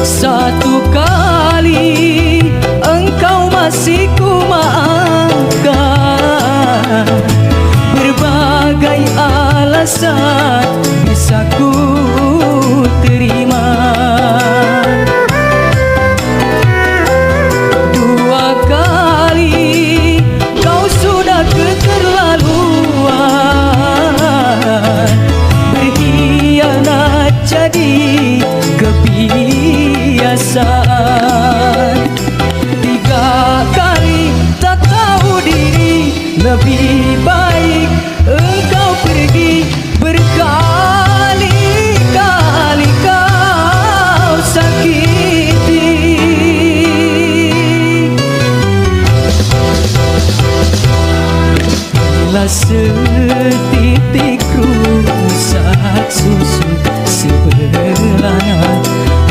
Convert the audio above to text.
Satu kali engkau masih ku maafkan, berbagai alasan bisa ku terima. Dua kali kau sudah keterlaluan, berkhianat jadi kebiasaan. Tiga kali tak tahu diri, lebih baik engkau pergi. Berkali-kali kau sakiti. Bila